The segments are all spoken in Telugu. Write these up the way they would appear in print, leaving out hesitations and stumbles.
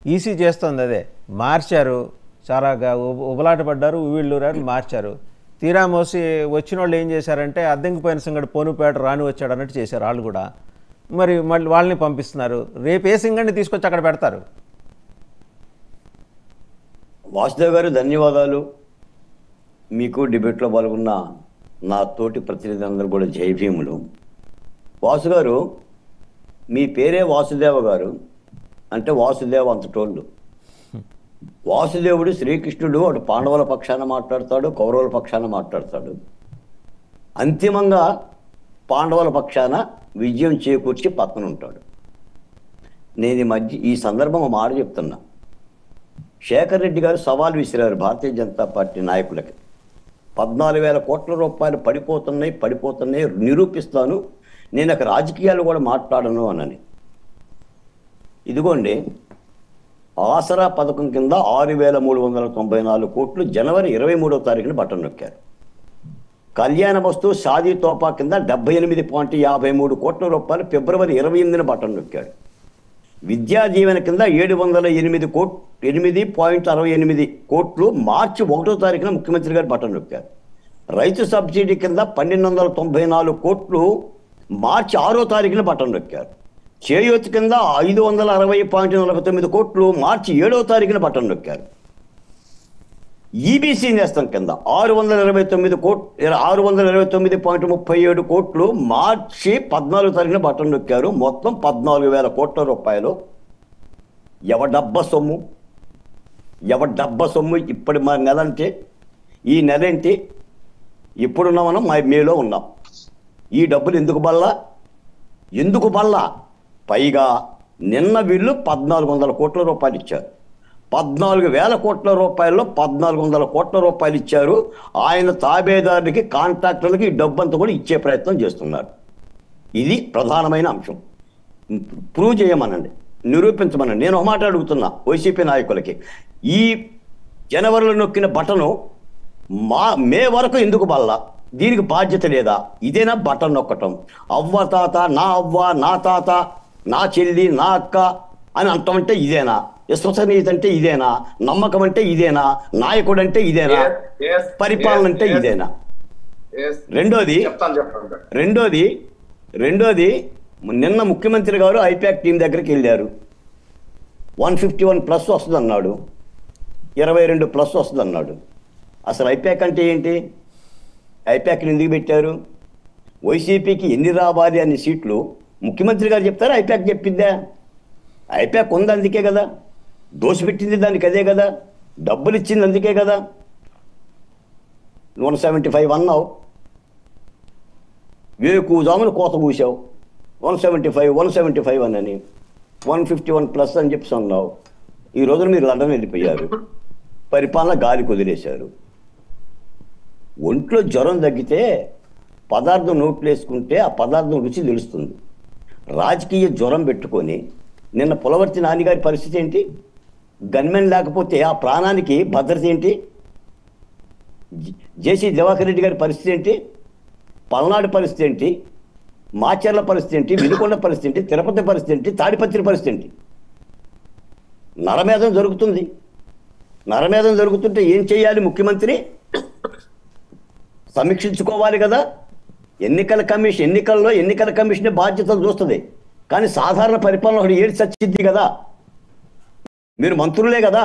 ఈసీ చేస్తుంది అదే. మార్చారు, చాలా ఉబలాట పడ్డారు, వీళ్ళు మార్చారు. తీరా మోసి వచ్చిన వాళ్ళు ఏం చేశారంటే అద్దెంకిపోయిన సంగడి పోనుపేట రాని వచ్చాడు అన్నట్టు చేశారు వాళ్ళు కూడా. మరి మళ్ళీ వాళ్ళని పంపిస్తున్నారు. రేపు ఏ సింగడిని తీసుకొచ్చి అక్కడ పెడతారు? వాసుదేవ్ గారు ధన్యవాదాలు. మీకు డిబేట్లో పాల్గొన్న నా తోటి ప్రతినిధులందరూ కూడా జై భీములు. వాసు గారు, మీ పేరే వాసుదేవ గారు అంటే వాసుదేవ అంతటోళ్ళు. వాసుదేవుడు శ్రీకృష్ణుడు అటు పాండవుల పక్షాన మాట్లాడతాడు, కౌరవుల పక్షాన మాట్లాడతాడు. అంతిమంగా పాండవుల పక్షాన విజయం చేకూర్చి పక్కన ఉంటాడు. నేను ఈ సందర్భం ఒక మాట చెప్తున్నా. శేఖర్ రెడ్డి గారు సవాల్ విసిరారు భారతీయ జనతా పార్టీ నాయకులకి. 14,000 కోట్ల రూపాయలు పడిపోతున్నాయి నిరూపిస్తాను, నేను అక్కడ రాజకీయాలు కూడా మాట్లాడను అనని. ఇదిగోండి, ఆసరా పథకం కింద 6,394 కోట్లు జనవరి 23వ తారీఖున బటన్ నొక్కారు. కళ్యాణ వస్తు షాదీ తోపా కింద 78.53 కోట్ల రూపాయలు ఫిబ్రవరి 28న బటన్ నొక్కాడు. విద్యా దీవెన కింద 708.68 కోట్లు మార్చి 1వ తారీఖున ముఖ్యమంత్రి గారు బటన్ నొక్కారు. రైతు సబ్సిడీ కింద 1,294 కోట్లు మార్చి 6వ తారీఖున బటన్ నొక్కారు. చేయూత కింద 560.49 కోట్లు మార్చి 7వ తారీఖున బటన్ నొక్కారు. ఈబీసీ నేస్తం కింద 629.37 కోట్లు మార్చి 14వ తారీఖున బటన్ నొక్కారు. మొత్తం 14,000 కోట్ల రూపాయలు. ఎవడబ్బ సొమ్ము ఇప్పటి మా నెల అంటే ఈ నెల ఏంటి? ఇప్పుడున్న మనం మేలో ఉన్నాం. ఈ డబ్బులు ఎందుకు బల్లా? పైగా నిన్న వీళ్ళు 1,400 కోట్ల రూపాయలు ఇచ్చారు. 14,000 కోట్ల రూపాయల్లో 1,400 కోట్ల రూపాయలు ఇచ్చారు. ఆయన తాబేదారులకి, కాంట్రాక్టర్లకి ఈ డబ్బంతా కూడా ఇచ్చే ప్రయత్నం చేస్తున్నారు. ఇది ప్రధానమైన అంశం. ప్రూవ్ చేయమనండి, నిరూపించమనండి. నేను ఒక మాట అడుగుతున్నా వైసీపీ నాయకులకి. ఈ జనవరిలో నొక్కిన బటను మే వరకు ఎందుకు బల్లా? దీనికి బాధ్యత లేదా? ఇదేనా బటన్ నొక్కటం? అవ్వ తాత, నా అవ్వ, నా తాత, నా చెల్లి, నా అక్క అని అంటామంటే ఇదేనా? విశ్వసనీయత అంటే ఇదేనా? నమ్మకం అంటే ఇదేనా? నాయకుడు అంటే ఇదేనా? పరిపాలన అంటే ఇదేనా? రెండోది నిన్న ముఖ్యమంత్రి గారు ఐపాక్ టీం దగ్గరికి వెళ్ళారు. 151+ వస్తుంది అన్నాడు, 22+ వస్తుంది అన్నాడు. అసలు ఐపాక్ అంటే ఏంటి? ఐపాక్ని ఎందుకు పెట్టారు? వైసీపీకి ఎన్ని రావాలి అనే సీట్లు ముఖ్యమంత్రి గారు చెప్తారా? ఐపాక్ చెప్పిద్దా? ఐపాక్ ఉంది అందుకే కదా, దోషపెట్టింది దానికి అదే కదా, డబ్బులు ఇచ్చింది అందుకే కదా. 175 అన్నావు, వేకుజామున కోత కూసావు. 175 అని 151+ అని చెప్పి అన్నావు. ఈ రోజున మీరు లండన్ వెళ్ళిపోయారు, పరిపాలన గాలికి వదిలేశారు. ఒంట్లో జ్వరం తగ్గితే పదార్థం నోట్లు వేసుకుంటే ఆ పదార్థం రుచి తెలుస్తుంది. రాజకీయ జ్వరం పెట్టుకొని నిన్న పులవర్తి నాన్నగారి పరిస్థితి ఏంటి? గన్మెన్ లేకపోతే ఆ ప్రాణానికి భద్రత ఏంటి? జేసీ దివాకర్ రెడ్డి గారి పరిస్థితి ఏంటి? పల్నాడు పరిస్థితి ఏంటి? మాచర్ల పరిస్థితి ఏంటి? వినుకొండ పరిస్థితి ఏంటి? తిరుపతి పరిస్థితి ఏంటి? తాడిపత్రి పరిస్థితి ఏంటి? నరమేధం జరుగుతుంది. నరమేధం జరుగుతుంటే ఏం చేయాలి ముఖ్యమంత్రి? సమీక్షించుకోవాలి కదా. ఎన్నికల కమిషన్ బాధ్యతలు చూస్తుంది. కానీ సాధారణ పరిపాలన ఒకటి ఏడు చచ్చింది కదా. మీరు మంత్రులే కదా,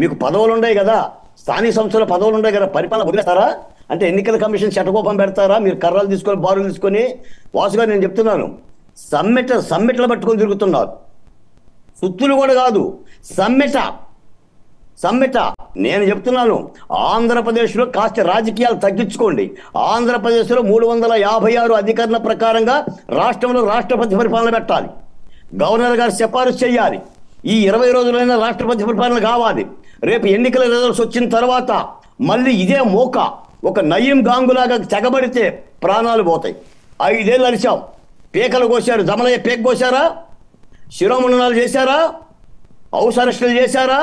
మీకు పదవులు ఉన్నాయి కదా, స్థానిక సంస్థల పదవులు ఉన్నాయి కదా, పరిపాలన వదిలేస్తారా? అంటే ఎన్నికల కమిషన్ శటకోపం పెడతారా? మీరు కర్రలు తీసుకొని, బారులు తీసుకొని. వాసుగా నేను చెప్తున్నాను, సమ్మెట్లు పట్టుకొని తిరుగుతున్నారు. సుత్తులు కూడా కాదు, సమ్మెట. నేను చెప్తున్నాను, ఆంధ్రప్రదేశ్లో కాస్త రాజకీయాలు తగ్గించుకోండి. ఆంధ్రప్రదేశ్లో 356 అధికరణ ప్రకారంగా రాష్ట్రంలో రాష్ట్రపతి పరిపాలన పెట్టాలి. గవర్నర్ గారు సిఫారసు చేయాలి. ఈ 20 రోజులైనా రాష్ట్రపతి పరిపాలన కావాలి. రేపు ఎన్నికల రిజల్ట్స్ వచ్చిన తర్వాత మళ్ళీ ఇదే మోక ఒక నయీం గాంగులాగా తెగబడితే ప్రాణాలు పోతాయి. 5 ఏళ్ళు అరిచాం, పేకలు కోశారు. జమలయ్య పేక కోశారా? శిరోముండనాలు చేశారా? హౌస్ అరెస్టులు చేశారా?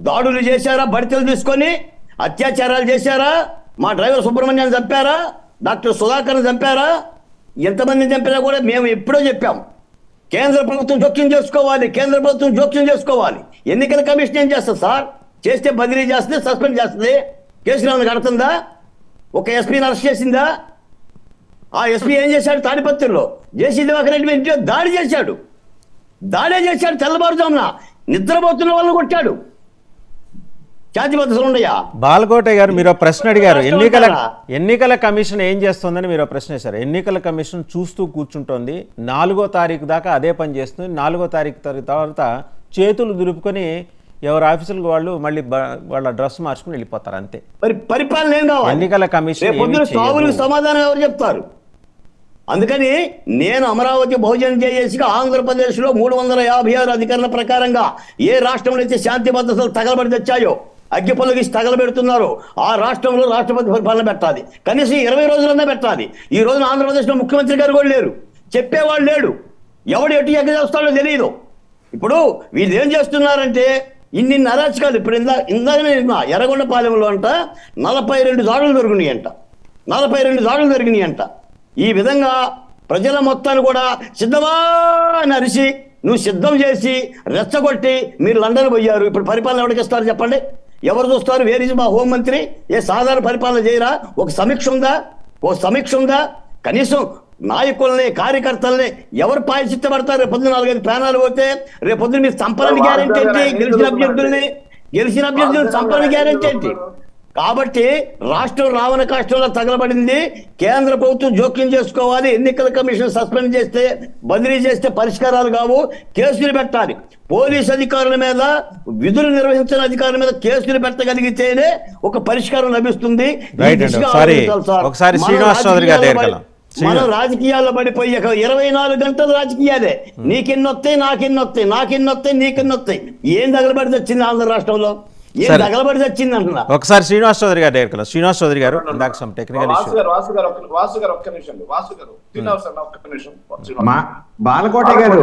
దాడులు చేశారా? బడితలు తీసుకొని అత్యాచారాలు చేశారా? మా డ్రైవర్ సుబ్రహ్మణ్యాన్ని చంపారా? డాక్టర్ సుధాకర్ని చంపారా? ఎంతమందిని చంపినా కూడా మేము ఎప్పుడో చెప్పాం, కేంద్ర ప్రభుత్వం జోక్యం చేసుకోవాలి, కేంద్ర ప్రభుత్వం జోక్యం చేసుకోవాలి. ఎన్నికల కమిషన్ ఏం చేస్తుంది సార్? చేస్తే బదిలీ చేస్తుంది, సస్పెండ్ చేస్తుంది, కేసులు కడుతుందా? ఒక ఎస్పీని అరెస్ట్ చేసిందా? ఆ ఎస్పీ ఏం చేశాడు? తాడిపత్రిలో జేసీ దివాకర్ రెడ్డి మీద దాడి చేశాడు. తెల్లవారుజామున నిద్రపోతున్న వాళ్ళని కొట్టాడు. జాతి భద్రతలు ఉండయా? బాలకోటయ్య గారు మీరు ప్రశ్న అడిగారు, ఎన్నికల కమిషన్ ఏం చేస్తుందని మీరు ప్రశ్న వేశారు. ఎన్నికల కమిషన్ చూస్తూ కూర్చుంటోంది. 4వ తారీఖు దాకా అదే పని చేస్తుంది. 4వ తారీఖు తర్వాత చేతులు దులుపుకొని ఎవరు ఆఫీసులకు వాళ్ళు మళ్ళీ వాళ్ళ డ్రెస్ మార్చుకుని వెళ్ళిపోతారు, అంతే. మరి పరిపాలన ఏం కావాలి? ఎన్నికల కమిషన్ సమాధానం ఎవరు చెప్తారు? అందుకని నేను అమరావతి బహుజన జేఏసీగా ఆంధ్రప్రదేశ్లో 356 అధికారుల ప్రకారంగా ఏ రాష్ట్రంలో అయితే శాంతి భద్రతలు తగలబడి తెచ్చాయో, అగ్గిపొలగిసి తగలబెడుతున్నారో ఆ రాష్ట్రంలో రాష్ట్రపతి పరిపాలన పెట్టాలి. కనీసం 20 రోజులన్నా పెట్టాలి. ఈ రోజున ఆంధ్రప్రదేశ్లో ముఖ్యమంత్రి గారు కూడా లేరు, చెప్పేవాళ్ళు లేడు, ఎవడు ఎటు ఎక్కడ చేస్తాడో తెలియదు. ఇప్పుడు వీళ్ళు ఏం చేస్తున్నారంటే ఇన్ని అరాచకాలు. ఇప్పుడు ఇందాకనే ఎర్రగొండపాలెంలో అంట 42 దాడులు జరిగినాయంట. ఈ విధంగా ప్రజల మొత్తాన్ని కూడా సిద్ధమా అని అరిసి నువ్వు సిద్ధం చేసి రెచ్చగొట్టి మీరు లండన్ పోయారు. ఇప్పుడు పరిపాలన ఎవరికి ఇస్తారు చెప్పండి? ఎవరు చూస్తారు? వేర్ ఇస్ మా హోంమంత్రి? ఏ సాధారణ పరిపాలన చేయరా? ఒక సమీక్ష ఉందా? కనీసం నాయకుల్ని, కార్యకర్తల్ని ఎవరు పాయచిత్తపడతారు? రేపు పొద్దున 4-5 ప్రాణాలు పోతే రేపు పొద్దున మీరు సంపరణ గ్యారెంటీ ఏంటి? గెలిచిన అభ్యర్థుల్ని సంపరణ గ్యారెంటీ ఏంటి? కాబట్టి రాష్ట్రం రావణ కాష్టంలో తగలబడింది. కేంద్ర ప్రభుత్వం జోక్యం చేసుకోవాలి. ఎన్నికల కమిషన్ సస్పెండ్ చేస్తే, బదిలీ చేస్తే పరిష్కారాలు కావు. కేసులు పెట్టాలి. పోలీసు అధికారుల మీద, విధులు నిర్వహించిన అధికారుల మీద కేసులు పెట్టగలిగితేనే ఒక పరిష్కారం లభిస్తుంది. మనం రాజకీయాల్లో పడిపోయి 24 గంటలు రాజకీయాలే. నీకెన్నొత్తాయి. ఏం తగలబడి వచ్చింది ఆంధ్ర రాష్ట్రంలో? తగలబడి వచ్చింది అంటున్నా. ఒకసారి శ్రీనివాస్ చౌదరి గారు దగ్గర శ్రీనివాస్ చౌదరి గారు ఇందాక సమ్ టెక్నికల్ బాలకోట గారు,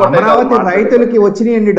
అమరావతి రైతులకి వచ్చినాయండి